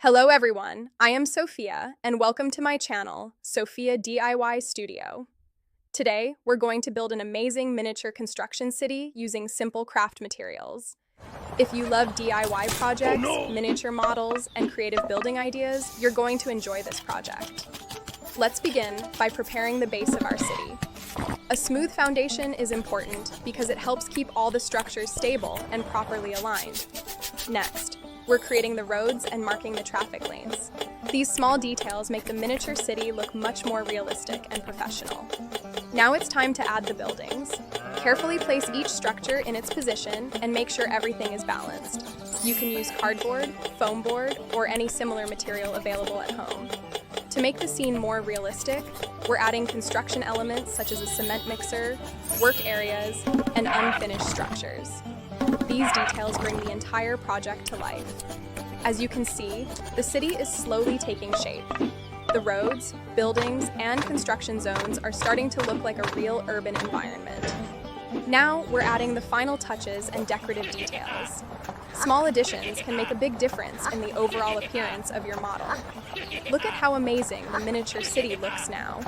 Hello everyone, I am Sophia and welcome to my channel, Sofia DIY Studio. Today, we're going to build an amazing miniature construction city using simple craft materials. If you love DIY projects, miniature models, and creative building ideas, you're going to enjoy this project. Let's begin by preparing the base of our city. A smooth foundation is important because it helps keep all the structures stable and properly aligned. Next, we're creating the roads and marking the traffic lanes. These small details make the miniature city look much more realistic and professional. Now it's time to add the buildings. Carefully place each structure in its position and make sure everything is balanced. You can use cardboard, foam board, or any similar material available at home. To make the scene more realistic, we're adding construction elements such as a cement mixer, work areas, and unfinished structures. These details bring the entire project to life. As you can see, the city is slowly taking shape. The roads, buildings, and construction zones are starting to look like a real urban environment. Now, we're adding the final touches and decorative details. Small additions can make a big difference in the overall appearance of your model. Look at how amazing the miniature city looks now.